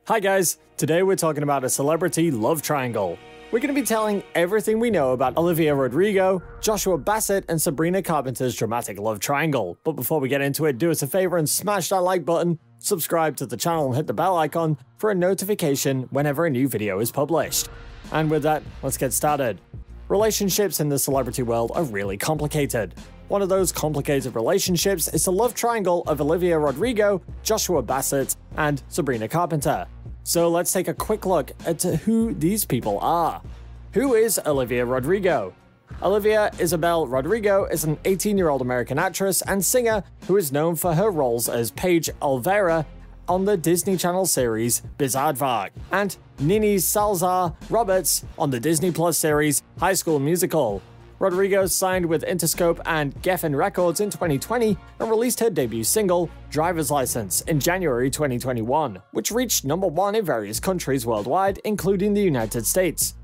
Hi guys, today we're talking about a celebrity love triangle. We're going to be telling everything we know about Olivia Rodrigo, Joshua Bassett, and Sabrina Carpenter's dramatic love triangle. But before we get into it, do us a favor and smash that like button, subscribe to the channel and hit the bell icon for a notification whenever a new video is published. And with that, let's get started. Relationships in the celebrity world are really complicated. One of those complicated relationships is the love triangle of Olivia Rodrigo, Joshua Bassett, and Sabrina Carpenter. So let's take a quick look at who these people are. Who is Olivia Rodrigo? Olivia Isabel Rodrigo is an 18-year-old American actress and singer who is known for her roles as Paige Olvera on the Disney Channel series Bizaardvark, and Nini Salazar Roberts on the Disney Plus series High School Musical. Rodrigo signed with Interscope and Geffen Records in 2020 and released her debut single, Driver's License, in January 2021, which reached #1 in various countries worldwide, including the United States.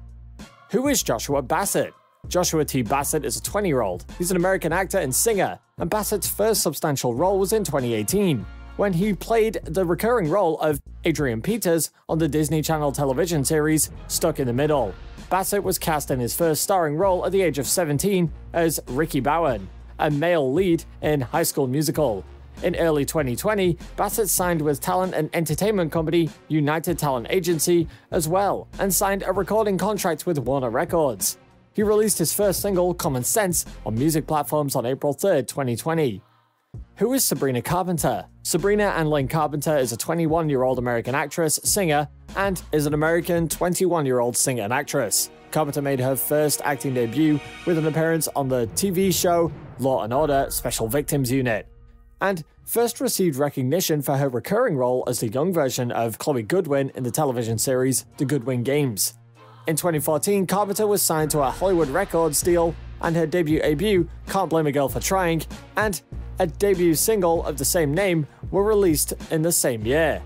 Who is Joshua Bassett? Joshua T. Bassett is a 20-year-old. He's an American actor and singer, and Bassett's first substantial role was in 2018, when he played the recurring role of Adrian Peters on the Disney Channel television series Stuck in the Middle. Bassett was cast in his first starring role at the age of 17 as Ricky Bowen, a male lead in High School Musical. In early 2020, Bassett signed with talent and entertainment company United Talent Agency as well, and signed a recording contract with Warner Records. He released his first single, Common Sense, on music platforms on April 3, 2020. Who is Sabrina Carpenter? Sabrina Ann Carpenter is a 21-year-old American actress, singer, and is an American 21-year-old singer and actress. Carpenter made her first acting debut with an appearance on the TV show Law & Order Special Victims Unit, and first received recognition for her recurring role as the young version of Chloe Goodwin in the television series The Goodwin Games. In 2014, Carpenter was signed to a Hollywood Records deal, and her debut, Can't Blame a Girl for Trying, and a debut single of the same name were released in the same year.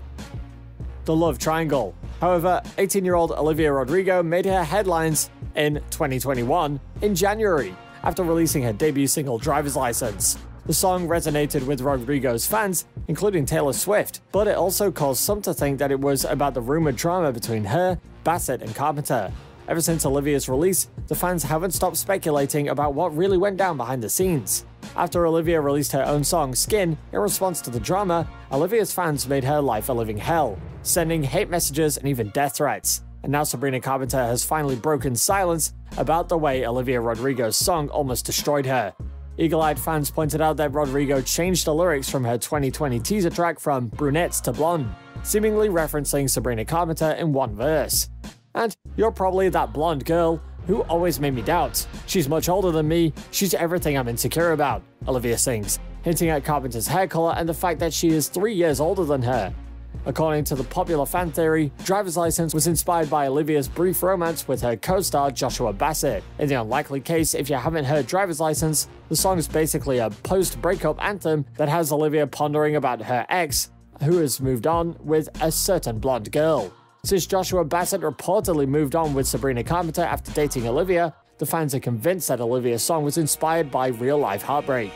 The love triangle. However, 18-year-old Olivia Rodrigo made her headlines in 2021 in January after releasing her debut single Driver's License. The song resonated with Rodrigo's fans, including Taylor Swift, but it also caused some to think that it was about the rumored drama between her, Bassett, and Carpenter. Ever since Olivia's release, the fans haven't stopped speculating about what really went down behind the scenes. After Olivia released her own song, Skin, in response to the drama, Olivia's fans made her life a living hell, sending hate messages and even death threats. And now Sabrina Carpenter has finally broken silence about the way Olivia Rodrigo's song almost destroyed her. Eagle-eyed fans pointed out that Rodrigo changed the lyrics from her 2020 teaser track from brunettes to blonde, seemingly referencing Sabrina Carpenter in one verse. And you're probably that blonde girl who always made me doubt. She's much older than me, she's everything I'm insecure about, Olivia sings, hinting at Carpenter's hair color and the fact that she is 3 years older than her. According to the popular fan theory, Driver's License was inspired by Olivia's brief romance with her co-star Joshua Bassett. In the unlikely case, if you haven't heard Driver's License, the song is basically a post-breakup anthem that has Olivia pondering about her ex, who has moved on with a certain blonde girl. Since Joshua Bassett reportedly moved on with Sabrina Carpenter after dating Olivia, the fans are convinced that Olivia's song was inspired by real-life heartbreak.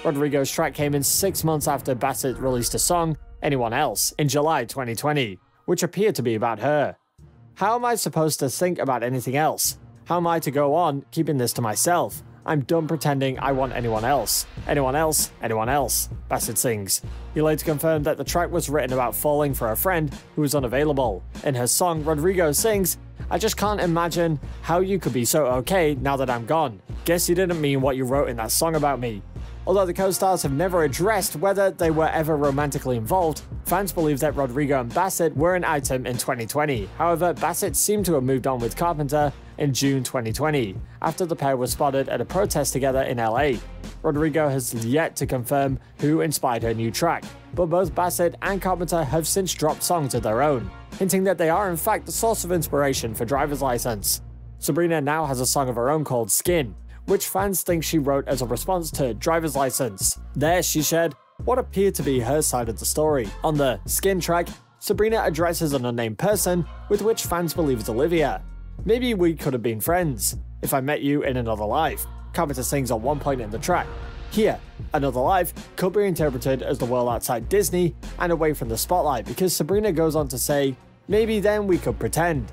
Rodrigo's track came in 6 months after Bassett released a song, Anyone Else, in July 2020, which appeared to be about her. How am I supposed to think about anything else? How am I to go on keeping this to myself? I'm done pretending I want anyone else. Anyone else, anyone else, Bassett sings. He later confirmed that the track was written about falling for a friend who was unavailable. In her song, Rodrigo sings, I just can't imagine how you could be so okay now that I'm gone. Guess you didn't mean what you wrote in that song about me. Although the co-stars have never addressed whether they were ever romantically involved, fans believe that Rodrigo and Bassett were an item in 2020. However, Bassett seemed to have moved on with Carpenter in June 2020, after the pair were spotted at a protest together in LA. Rodrigo has yet to confirm who inspired her new track, but both Bassett and Carpenter have since dropped songs of their own, hinting that they are in fact the source of inspiration for Driver's License. Sabrina now has a song of her own called Skin, which fans think she wrote as a response to Driver's License. There, she shared what appeared to be her side of the story. On the Skin track, Sabrina addresses an unnamed person, with which fans believe is Olivia. Maybe we could have been friends, if I met you in another life, Carpenter sings at one point in the track. Here, another life could be interpreted as the world outside Disney and away from the spotlight, because Sabrina goes on to say, Maybe then we could pretend.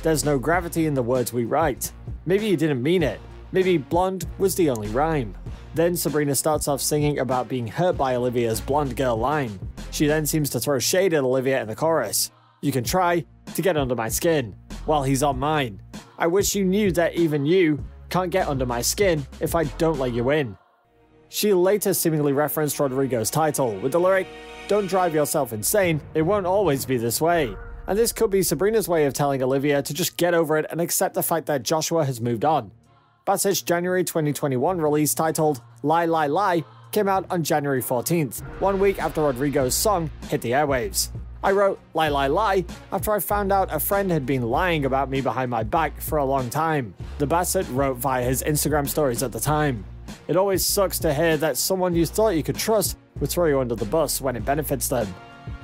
There's no gravity in the words we write. Maybe you didn't mean it. Maybe blonde was the only rhyme. Then Sabrina starts off singing about being hurt by Olivia's blonde girl line. She then seems to throw shade at Olivia in the chorus. You can try to get under my skin. Well, he's on mine. I wish you knew that even you can't get under my skin if I don't let you in. She later seemingly referenced Rodrigo's title with the lyric, "Don't drive yourself insane, it won't always be this way." And this could be Sabrina's way of telling Olivia to just get over it and accept the fact that Joshua has moved on. Bassett's January 2021 release titled Lie Lie Lie came out on January 14th, 1 week after Rodrigo's song hit the airwaves. I wrote Lie Lie Lie after I found out a friend had been lying about me behind my back for a long time, the Bassett wrote via his Instagram stories at the time. It always sucks to hear that someone you thought you could trust would throw you under the bus when it benefits them.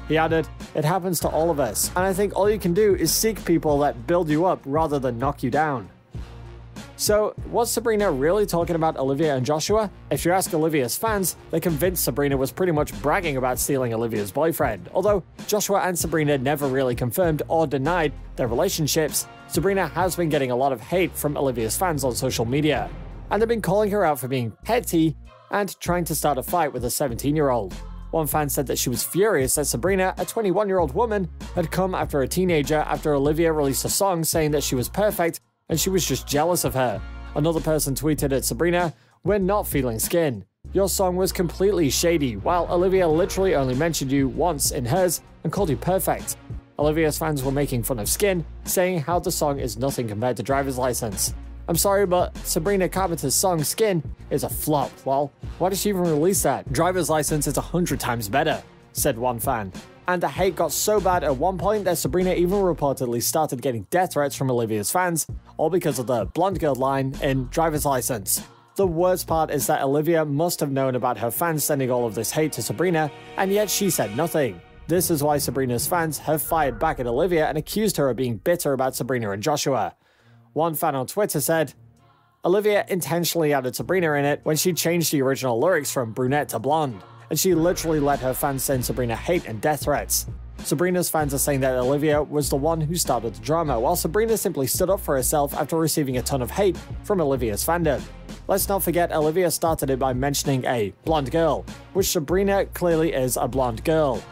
He added, "It happens to all of us, and I think all you can do is seek people that build you up rather than knock you down." So, was Sabrina really talking about Olivia and Joshua? If you ask Olivia's fans, they're convinced Sabrina was pretty much bragging about stealing Olivia's boyfriend. Although Joshua and Sabrina never really confirmed or denied their relationships, Sabrina has been getting a lot of hate from Olivia's fans on social media. And they've been calling her out for being petty and trying to start a fight with a 17-year-old. One fan said that she was furious that Sabrina, a 21-year-old woman, had come after a teenager after Olivia released a song saying that she was perfect and she was just jealous of her. Another person tweeted at Sabrina, "We're not feeling skin. Your song was completely shady, while Olivia literally only mentioned you once in hers and called you perfect." Olivia's fans were making fun of Skin, saying how the song is nothing compared to Driver's License. "I'm sorry, but Sabrina Carpenter's song Skin is a flop, lol. Why did she even release that? Driver's License is 100 times better," said one fan. And the hate got so bad at one point that Sabrina even reportedly started getting death threats from Olivia's fans, all because of the blonde girl line in Driver's License. The worst part is that Olivia must have known about her fans sending all of this hate to Sabrina, and yet she said nothing. This is why Sabrina's fans have fired back at Olivia and accused her of being bitter about Sabrina and Joshua. One fan on Twitter said, "Olivia intentionally added Sabrina in it when she changed the original lyrics from brunette to blonde, and she literally let her fans send Sabrina hate and death threats." Sabrina's fans are saying that Olivia was the one who started the drama, while Sabrina simply stood up for herself after receiving a ton of hate from Olivia's fandom. Let's not forget Olivia started it by mentioning a blonde girl, which Sabrina clearly is a blonde girl.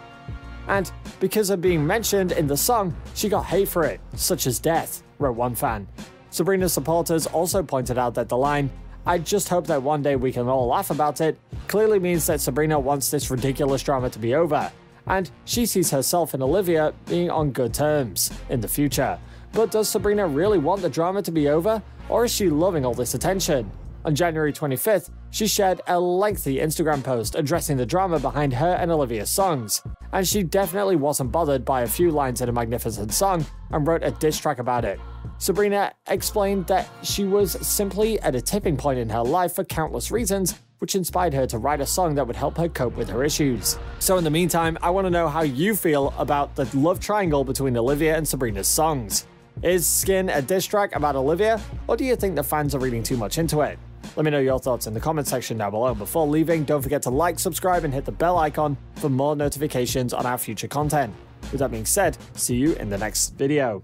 And because of being mentioned in the song, she got hate for it, such as death, wrote one fan. Sabrina's supporters also pointed out that the line, "I just hope that one day we can all laugh about it," clearly means that Sabrina wants this ridiculous drama to be over, and she sees herself and Olivia being on good terms in the future. But does Sabrina really want the drama to be over, or is she loving all this attention? On January 25th, she shared a lengthy Instagram post addressing the drama behind her and Olivia's songs, and she definitely wasn't bothered by a few lines in a magnificent song and wrote a diss track about it. Sabrina explained that she was simply at a tipping point in her life for countless reasons, which inspired her to write a song that would help her cope with her issues. So in the meantime, I want to know how you feel about the love triangle between Olivia and Sabrina's songs. Is Skin a diss track about Olivia, or do you think the fans are reading too much into it? Let me know your thoughts in the comment section down below. Before leaving, don't forget to like, subscribe, and hit the bell icon for more notifications on our future content. With that being said, see you in the next video.